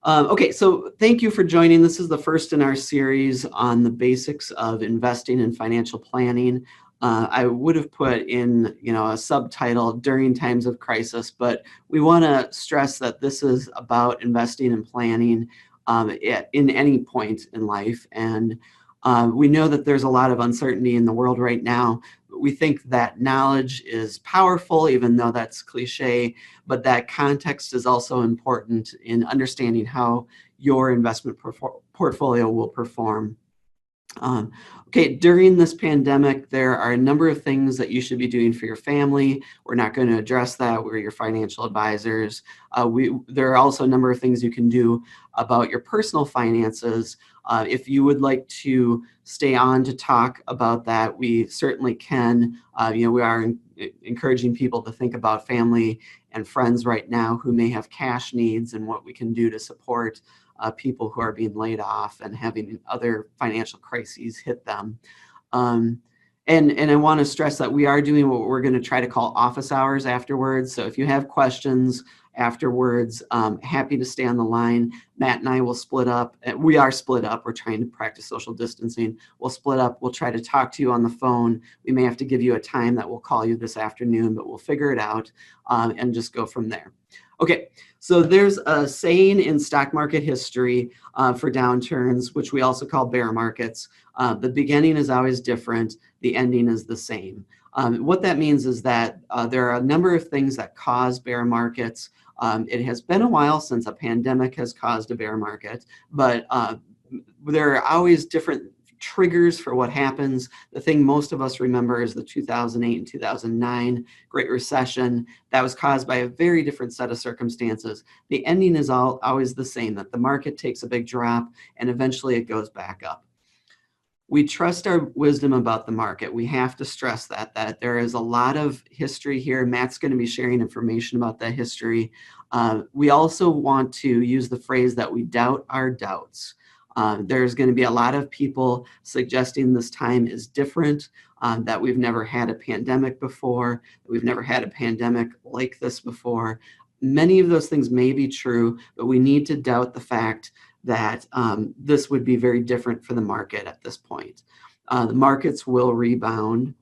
Okay, so thank you for joining. This is the first in our series on the basics of investing and financial planning. I would have put in, a subtitle during times of crisis, but we want to stress that this is about investing and planning in any point in life. And we know that there's a lot of uncertainty in the world right now. We think that knowledge is powerful, even though that's cliche, but that context is also important in understanding how your investment portfolio will perform. Okay, during this pandemic, there are a number of things that you should be doing for your family. We're not going to address that. We're your financial advisors. There are also a number of things you can do about your personal finances. If you would like to stay on to talk about that, we certainly can. We are encouraging people to think about family and friends right now who may have cash needs and what we can do to support people who are being laid off and having other financial crises hit them. And I want to stress that we are doing what we're going to try to call office hours afterwards. So if you have questions afterwards, happy to stay on the line. Matt and I will split up. We are split up. We're trying to practice social distancing. We'll split up. We'll try to talk to you on the phone. We may have to give you a time that we'll call you this afternoon, but we'll figure it out and just go from there. Okay, so there's a saying in stock market history for downturns, which we also call bear markets. The beginning is always different. The ending is the same. What that means is that there are a number of things that cause bear markets. It has been a while since a pandemic has caused a bear market, but there are always different triggers for what happens. The thing most of us remember is the 2008 and 2009 Great Recession. That was caused by a very different set of circumstances. The ending is always the same, that the market takes a big drop and eventually it goes back up. We trust our wisdom about the market. We have to stress that there is a lot of history here. Matt's going to be sharing information about that history. We also want to use the phrase that we doubt our doubts. There's going to be a lot of people suggesting this time is different, that we've never had a pandemic before, that we've never had a pandemic like this before. Many of those things may be true, but we need to doubt the fact that this would be very different for the market at this point. The markets will rebound.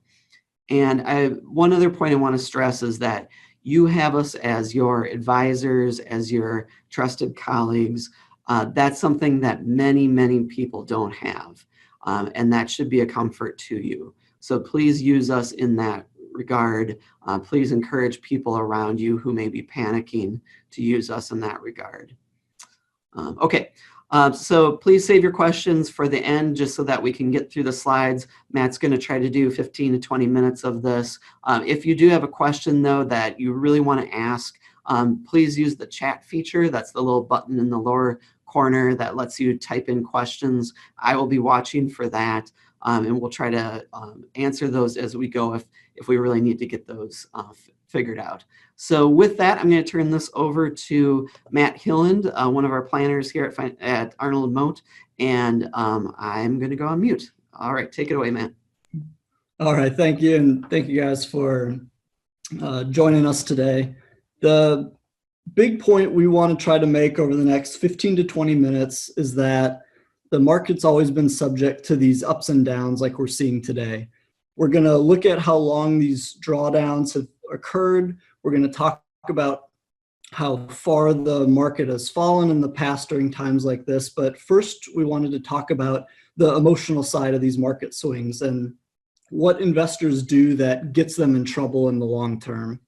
And one other point I want to stress is that you have us as your advisors, as your trusted colleagues. That's something that many, many people don't have. And that should be a comfort to you. So please use us in that regard. Please encourage people around you who may be panicking to use us in that regard. Okay, so please save your questions for the end just so that we can get through the slides. Matt's going to try to do 15 to 20 minutes of this. If you do have a question, though, that you really want to ask, please use the chat feature. That's the little button in the lower corner that lets you type in questions. I will be watching for that, and we'll try to answer those as we go if we really need to get those figured out. So with that, I'm going to turn this over to Matt Hilland, one of our planners here at Arnold Mote, and I'm going to go on mute. All right, take it away, Matt. All right, thank you, and thank you guys for joining us today. The big point we want to try to make over the next 15 to 20 minutes is that the market's always been subject to these ups and downs like we're seeing today. We're going to look at how long these drawdowns have occurred. We're going to talk about how far the market has fallen in the past during times like this. But first, we wanted to talk about the emotional side of these market swings and what investors do that gets them in trouble in the long term.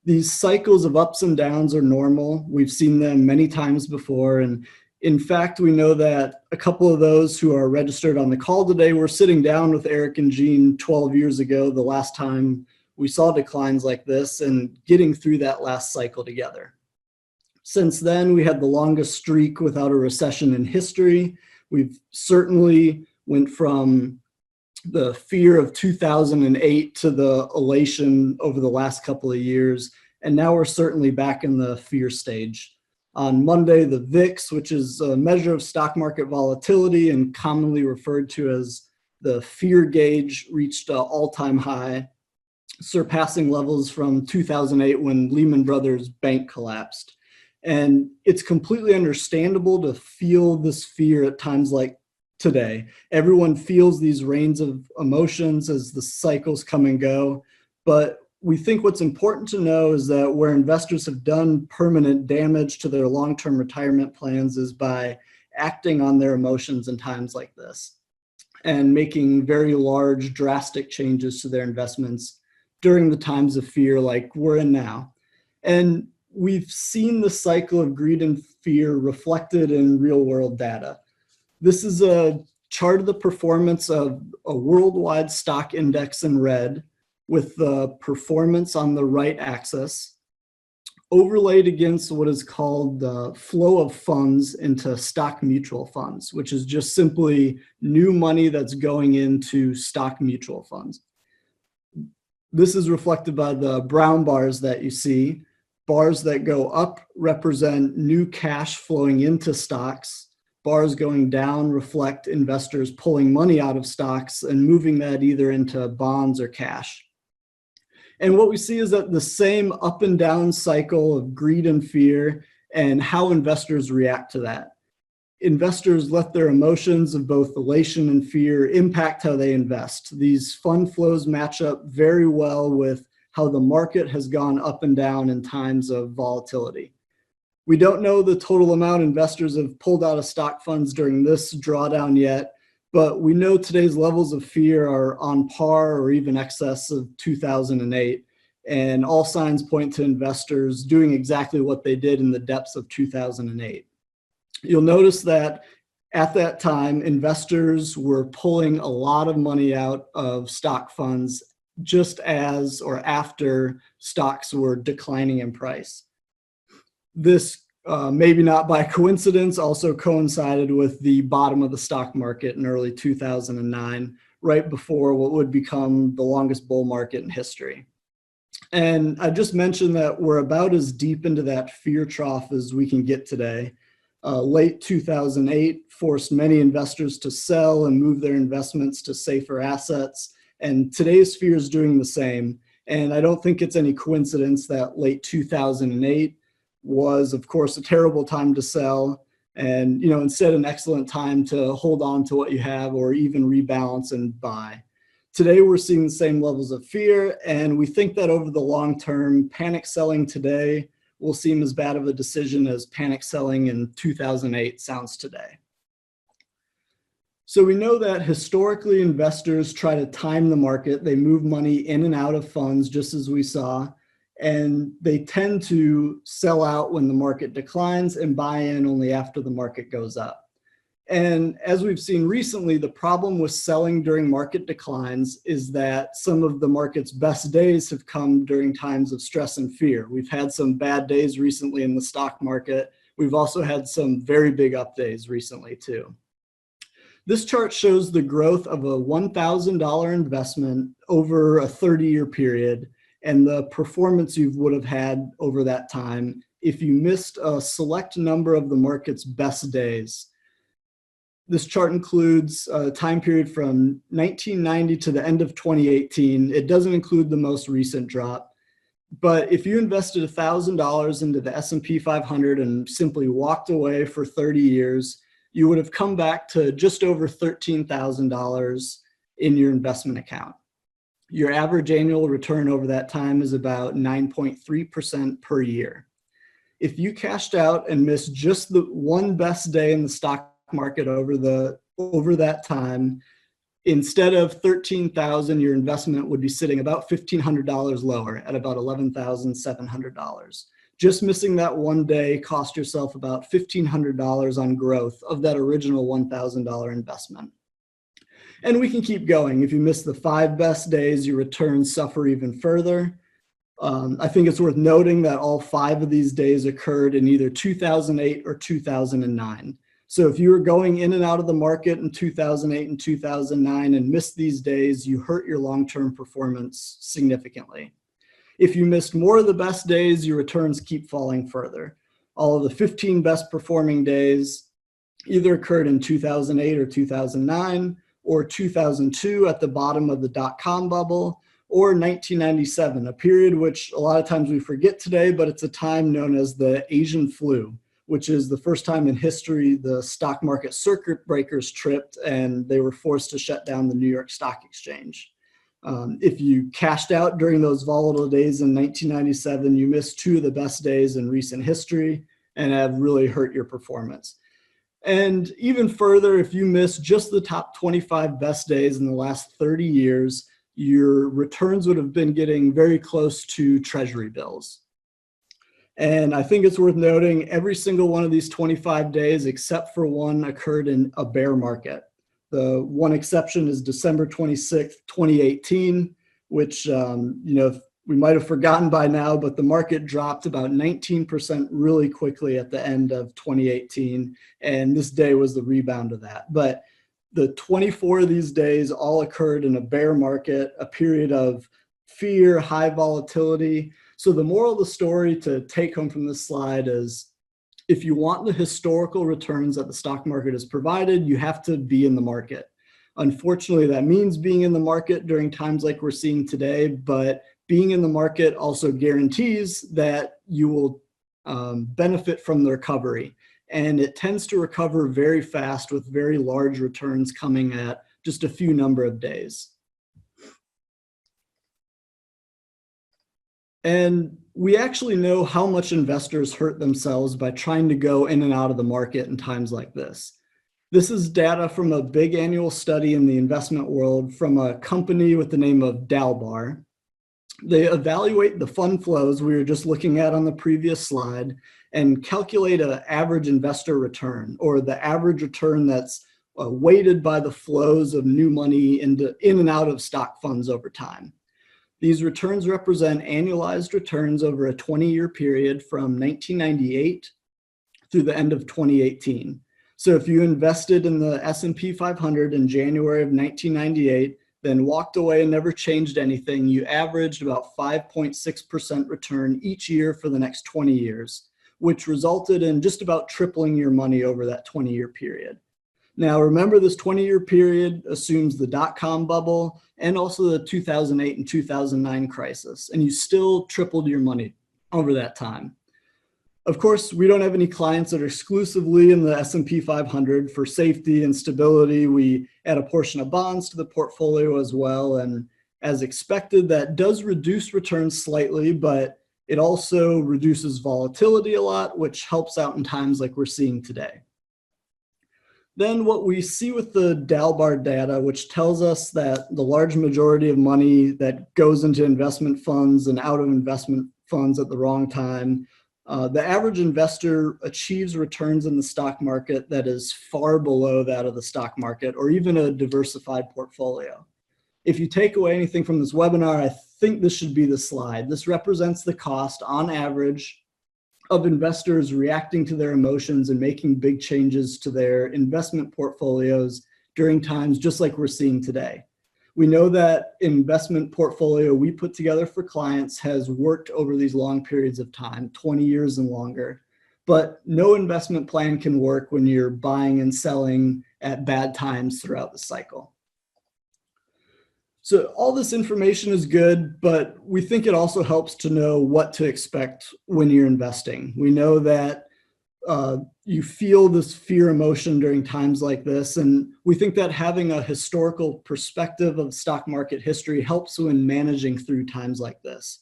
These cycles of ups and downs are normal. We've seen them many times before. And in fact, we know that a couple of those who are registered on the call today were sitting down with Eric and Jean 12 years ago, the last time we saw declines like this, and getting through that last cycle together. Since then, we had the longest streak without a recession in history. We've certainly went from the fear of 2008 to the elation over the last couple of years. And now we're certainly back in the fear stage. On Monday, the VIX, which is a measure of stock market volatility and commonly referred to as the fear gauge, reached an all-time high, surpassing levels from 2008 when Lehman Brothers Bank collapsed. And it's completely understandable to feel this fear at times like today. Everyone feels these rains of emotions as the cycles come and go. But we think what's important to know is that where investors have done permanent damage to their long-term retirement plans is by acting on their emotions in times like this and making very large, drastic changes to their investments during the times of fear like we're in now. And we've seen the cycle of greed and fear reflected in real-world data. This is a chart of the performance of a worldwide stock index in red, with the performance on the right axis, overlaid against what is called the flow of funds into stock mutual funds, which is just simply new money that's going into stock mutual funds. This is reflected by the brown bars that you see. Bars that go up represent new cash flowing into stocks. Bars going down reflect investors pulling money out of stocks and moving that either into bonds or cash. And what we see is that the same up and down cycle of greed and fear and how investors react to that. Investors let their emotions of both elation and fear impact how they invest. These fund flows match up very well with how the market has gone up and down in times of volatility. We don't know the total amount investors have pulled out of stock funds during this drawdown yet, but we know today's levels of fear are on par or even excess of 2008. And all signs point to investors doing exactly what they did in the depths of 2008. You'll notice that at that time, investors were pulling a lot of money out of stock funds just as or after stocks were declining in price. This, maybe not by coincidence, also coincided with the bottom of the stock market in early 2009, right before what would become the longest bull market in history. And I just mentioned that we're about as deep into that fear trough as we can get today. Late 2008 forced many investors to sell and move their investments to safer assets. And today's fear is doing the same. And I don't think it's any coincidence that late 2008 was, of course, a terrible time to sell. And, instead an excellent time to hold on to what you have or even rebalance and buy. Today, we're seeing the same levels of fear. And we think that over the long term, panic selling today will seem as bad of a decision as panic selling in 2008 sounds today. So we know that historically investors try to time the market. They move money in and out of funds, just as we saw, and they tend to sell out when the market declines and buy in only after the market goes up. And as we've seen recently, the problem with selling during market declines is that some of the market's best days have come during times of stress and fear. We've had some bad days recently in the stock market. We've also had some very big up days recently too. This chart shows the growth of a $1,000 investment over a 30-year period and the performance you would have had over that time if you missed a select number of the market's best days. This chart includes a time period from 1990 to the end of 2018. It doesn't include the most recent drop. But if you invested $1,000 into the S&P 500 and simply walked away for 30 years, you would have come back to just over $13,000 in your investment account. Your average annual return over that time is about 9.3% per year. If you cashed out and missed just the one best day in the stock market over that time, instead of $13,000, your investment would be sitting about $1,500 lower at about $11,700. Just missing that one day cost yourself about $1,500 on growth of that original $1,000 investment. And we can keep going. If you miss the 5 best days, your returns suffer even further. I think it's worth noting that all 5 of these days occurred in either 2008 or 2009. So if you were going in and out of the market in 2008 and 2009 and missed these days, you hurt your long-term performance significantly. If you missed more of the best days, your returns keep falling further. All of the 15 best performing days either occurred in 2008 or 2009 or 2002 at the bottom of the dot-com bubble, or 1997, a period which a lot of times we forget today, but it's a time known as the Asian flu, which is the first time in history the stock market circuit breakers tripped and they were forced to shut down the New York Stock Exchange. If you cashed out during those volatile days in 1997, you missed two of the best days in recent history and have really hurt your performance. And even further, if you miss just the top 25 best days in the last 30 years, your returns would have been getting very close to treasury bills. And I think it's worth noting every single one of these 25 days, except for one, occurred in a bear market. The one exception is December 26th, 2018, which, we might have forgotten by now, but the market dropped about 19% really quickly at the end of 2018. And this day was the rebound of that. But the 24 of these days all occurred in a bear market, a period of fear, high volatility. So the moral of the story to take home from this slide is if you want the historical returns that the stock market has provided, you have to be in the market. Unfortunately, that means being in the market during times like we're seeing today, but being in the market also guarantees that you will benefit from the recovery. And it tends to recover very fast with very large returns coming at just a few number of days. And we actually know how much investors hurt themselves by trying to go in and out of the market in times like this. This is data from a big annual study in the investment world from a company with the name of Dalbar. They evaluate the fund flows we were just looking at on the previous slide and calculate an average investor return, or the average return that's weighted by the flows of new money in and out of stock funds over time. These returns represent annualized returns over a 20-year period from 1998 through the end of 2018. So if you invested in the S&P 500 in January of 1998, then walked away and never changed anything, you averaged about 5.6% return each year for the next 20 years, which resulted in just about tripling your money over that 20-year period. Now, remember, this 20-year period assumes the dot-com bubble and also the 2008 and 2009 crisis, and you still tripled your money over that time. Of course, we don't have any clients that are exclusively in the S&P 500. For safety and stability, we add a portion of bonds to the portfolio as well, and as expected, that does reduce returns slightly, but it also reduces volatility a lot, which helps out in times like we're seeing today. Then what we see with the Dalbar data, which tells us that the large majority of money that goes into investment funds and out of investment funds at the wrong time, the average investor achieves returns in the stock market that is far below that of the stock market or even a diversified portfolio. If you take away anything from this webinar, I think this should be the slide. This represents the cost on average of investors reacting to their emotions and making big changes to their investment portfolios during times just like we're seeing today. We know that investment portfolio we put together for clients has worked over these long periods of time, 20 years and longer, but no investment plan can work when you're buying and selling at bad times throughout the cycle. So all this information is good, but we think it also helps to know what to expect when you're investing. We know that you feel this fear emotion during times like this, and we think that having a historical perspective of stock market history helps when managing through times like this.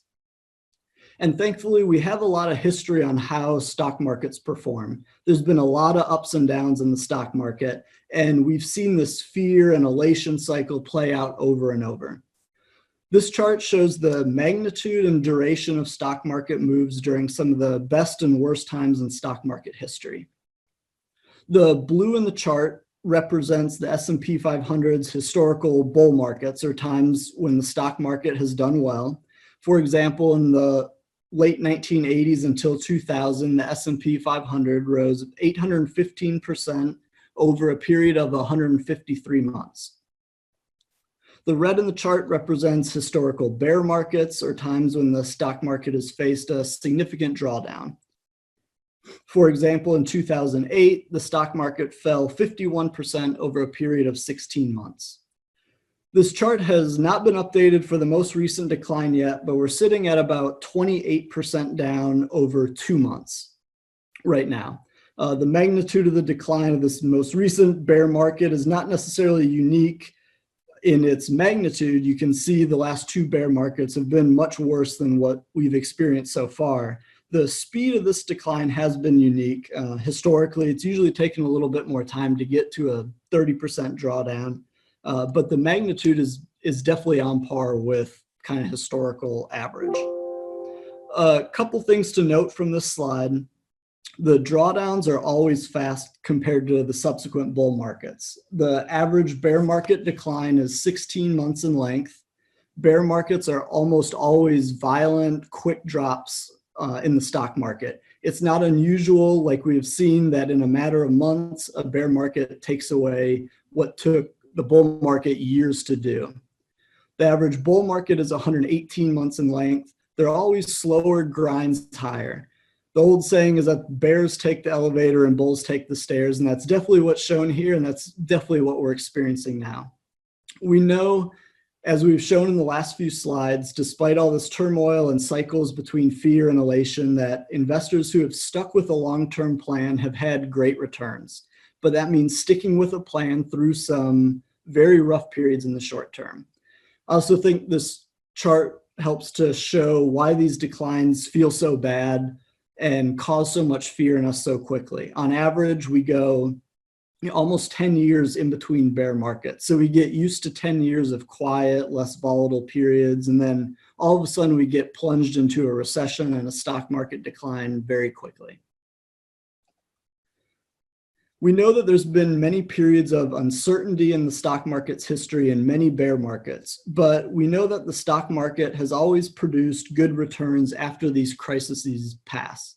And thankfully, we have a lot of history on how stock markets perform. There's been a lot of ups and downs in the stock market, and we've seen this fear and elation cycle play out over and over. This chart shows the magnitude and duration of stock market moves during some of the best and worst times in stock market history. The blue in the chart represents the S&P 500's historical bull markets, or times when the stock market has done well. For example, in the late 1980s until 2000, the S&P 500 rose 815% over a period of 153 months. The red in the chart represents historical bear markets, or times when the stock market has faced a significant drawdown. For example, in 2008, the stock market fell 51% over a period of 16 months. This chart has not been updated for the most recent decline yet, but we're sitting at about 28% down over 2 months right now. The magnitude of the decline of this most recent bear market is not necessarily unique in its magnitude. You can see the last 2 bear markets have been much worse than what we've experienced so far. The speed of this decline has been unique. Historically, it's usually taken a little bit more time to get to a 30% drawdown, but the magnitude is definitely on par with kind of historical average. A couple things to note from this slide. The drawdowns are always fast compared to the subsequent bull markets. The average bear market decline is 16 months in length. Bear markets are almost always violent, quick drops in the stock market. It's not unusual, like we've seen, that in a matter of months, a bear market takes away what took the bull market years to do. The average bull market is 118 months in length. They're always slower grinds higher. The old saying is that bears take the elevator and bulls take the stairs, and that's definitely what's shown here, and that's definitely what we're experiencing now. We know, as we've shown in the last few slides, despite all this turmoil and cycles between fear and elation, that investors who have stuck with a long-term plan have had great returns. But that means sticking with a plan through some very rough periods in the short term. I also think this chart helps to show why these declines feel so bad and cause so much fear in us so quickly. On average, we go almost 10 years in between bear markets. So we get used to 10 years of quiet, less volatile periods, and then all of a sudden we get plunged into a recession and a stock market decline very quickly. We know that there's been many periods of uncertainty in the stock market's history and many bear markets, but we know that the stock market has always produced good returns after these crises pass.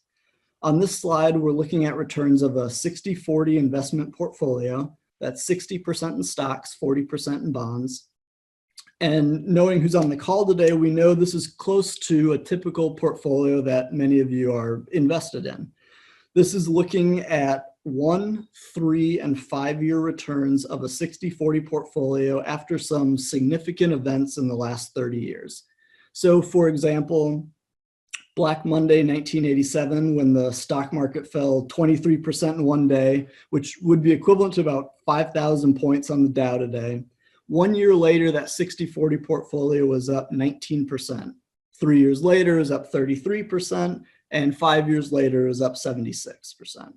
On this slide, we're looking at returns of a 60-40 investment portfolio. That's 60% in stocks, 40% in bonds. And knowing who's on the call today, we know this is close to a typical portfolio that many of you are invested in. This is looking at 1, 3, and 5-year returns of a 60-40 portfolio after some significant events in the last 30 years. So for example, Black Monday, 1987, when the stock market fell 23% in one day, which would be equivalent to about 5,000 points on the Dow today. 1 year later, that 60-40 portfolio was up 19%. 3 years later, it was up 33%, and 5 years later, it was up 76%.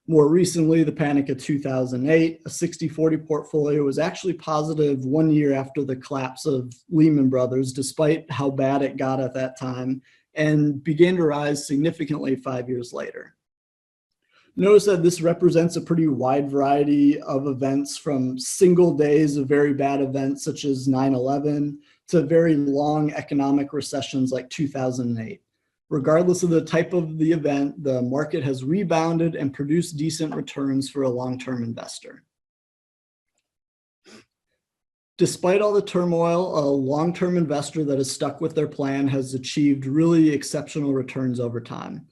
More recently, the panic of 2008, a 60-40 portfolio was actually positive 1 year after the collapse of Lehman Brothers, despite how bad it got at that time, and began to rise significantly 5 years later. Notice that this represents a pretty wide variety of events, from single days of very bad events such as 9/11 to very long economic recessions like 2008. Regardless of the type of the event, the market has rebounded and produced decent returns for a long-term investor. Despite all the turmoil, a long-term investor that is stuck with their plan has achieved really exceptional returns over time.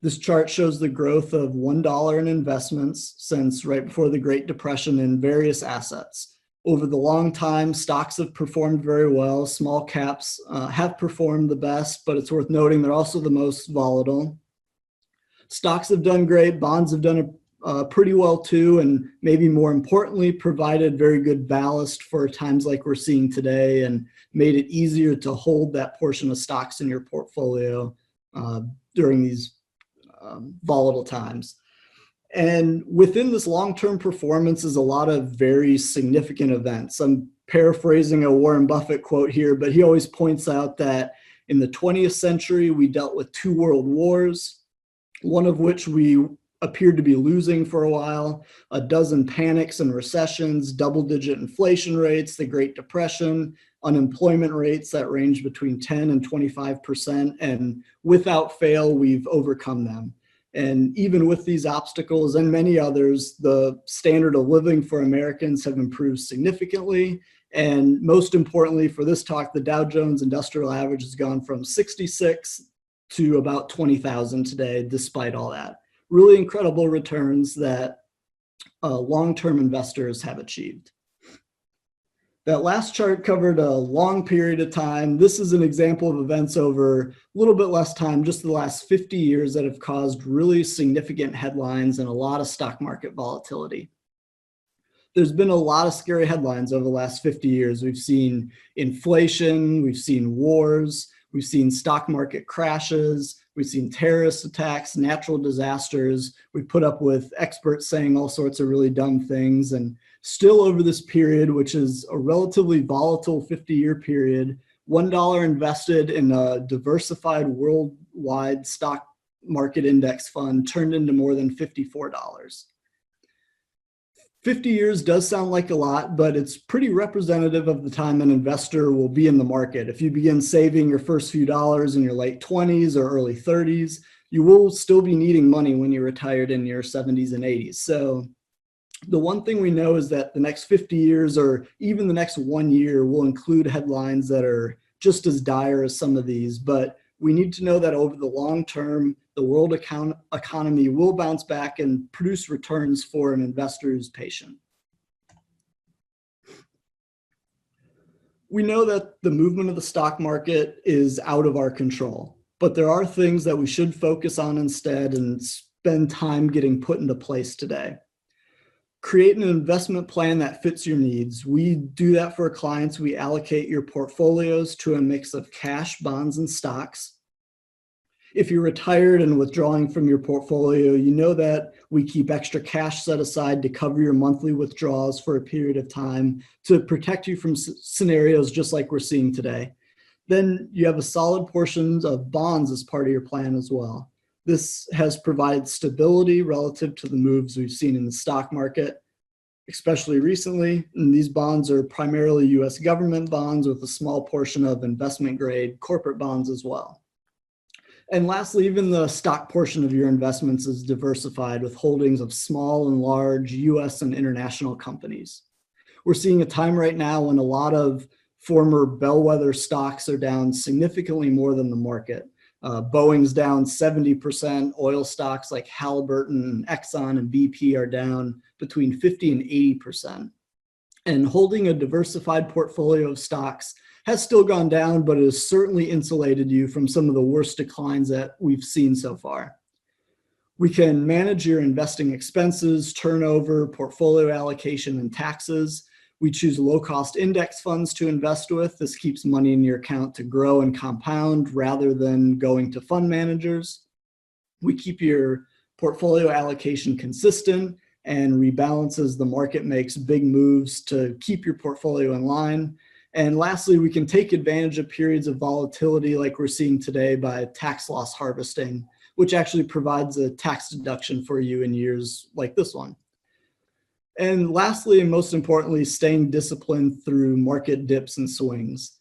This chart shows the growth of $1 in investments since right before the Great Depression in various assets. Over the long time, stocks have performed very well. Small caps have performed the best, but it's worth noting they're also the most volatile. Stocks have done great. Bonds have done pretty well too, and maybe more importantly, provided very good ballast for times like we're seeing today and made it easier to hold that portion of stocks in your portfolio during these volatile times. And within this long-term performance is a lot of very significant events. I'm paraphrasing a Warren Buffett quote here, but he always points out that in the 20th century, we dealt with 2 world wars, one of which we appeared to be losing for a while, a dozen panics and recessions, double-digit inflation rates, the Great Depression, unemployment rates that range between 10 and 25%, and without fail, we've overcome them. And even with these obstacles and many others, the standard of living for Americans have improved significantly. And most importantly for this talk, the Dow Jones Industrial Average has gone from 66 to about 20,000 today, despite all that. Really incredible returns that long-term investors have achieved. That last chart covered a long period of time. This is an example of events over a little bit less time, just the last 50 years, that have caused really significant headlines and a lot of stock market volatility. There's been a lot of scary headlines over the last 50 years. We've seen inflation, we've seen wars, we've seen stock market crashes, we've seen terrorist attacks, natural disasters. We've put up with experts saying all sorts of really dumb things. And still over this period, which is a relatively volatile 50-year period, $1 invested in a diversified worldwide stock market index fund turned into more than $54. 50 years does sound like a lot, but it's pretty representative of the time an investor will be in the market. If you begin saving your first few dollars in your late 20s or early 30s, you will still be needing money when you're retired in your 70s and 80s. So the one thing we know is that the next 50 years or even the next 1 year will include headlines that are just as dire as some of these, but we need to know that over the long term, the world economy will bounce back and produce returns for an investor who's patient. We know that the movement of the stock market is out of our control, but there are things that we should focus on instead and spend time getting put into place today. Create an investment plan that fits your needs. We do that for our clients. We allocate your portfolios to a mix of cash, bonds, and stocks. If you're retired and withdrawing from your portfolio, you know that we keep extra cash set aside to cover your monthly withdrawals for a period of time to protect you from scenarios just like we're seeing today. Then you have a solid portion of bonds as part of your plan as well. This has provided stability relative to the moves we've seen in the stock market, especially recently. And these bonds are primarily US government bonds with a small portion of investment grade corporate bonds as well. And lastly, even the stock portion of your investments is diversified with holdings of small and large US and international companies. We're seeing a time right now when a lot of former bellwether stocks are down significantly more than the market. Boeing's down 70%. Oil stocks like Halliburton, Exxon, and BP are down between 50 and 80%. And holding a diversified portfolio of stocks has still gone down, but it has certainly insulated you from some of the worst declines that we've seen so far. We can manage your investing expenses, turnover, portfolio allocation, and taxes. We choose low-cost index funds to invest with. This keeps money in your account to grow and compound rather than going to fund managers. We keep your portfolio allocation consistent and rebalance as the market makes big moves to keep your portfolio in line. And lastly, we can take advantage of periods of volatility like we're seeing today by tax loss harvesting, which actually provides a tax deduction for you in years like this one. And lastly, and most importantly, staying disciplined through market dips and swings.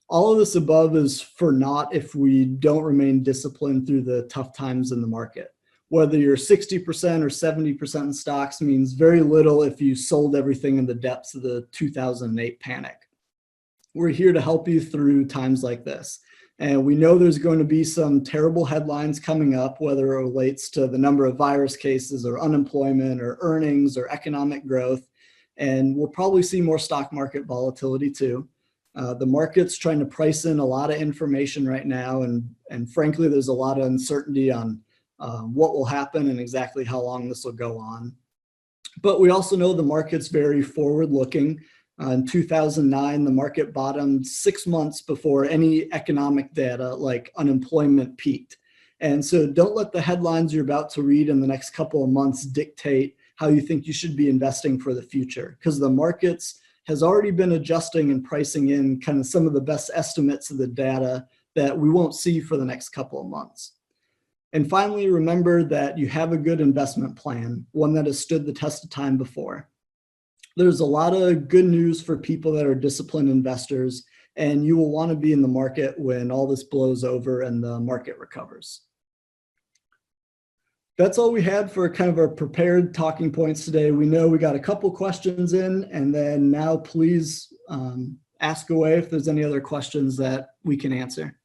All of this above is for naught if we don't remain disciplined through the tough times in the market. Whether you're 60% or 70% in stocks means very little if you sold everything in the depths of the 2008 panic. We're here to help you through times like this. And we know there's going to be some terrible headlines coming up, whether it relates to the number of virus cases or unemployment or earnings or economic growth. And we'll probably see more stock market volatility too. The market's trying to price in a lot of information right now. And frankly, there's a lot of uncertainty on what will happen and exactly how long this will go on. But we also know the market's very forward-looking. In 2009, the market bottomed 6 months before any economic data like unemployment peaked. And so don't let the headlines you're about to read in the next couple of months dictate how you think you should be investing for the future, because the markets has already been adjusting and pricing in kind of some of the best estimates of the data that we won't see for the next couple of months. And finally, remember that you have a good investment plan, one that has stood the test of time before. There's a lot of good news for people that are disciplined investors, and you will want to be in the market when all this blows over and the market recovers. That's all we had for kind of our prepared talking points today. We know we got a couple questions in, and then now please ask away if there's any other questions that we can answer.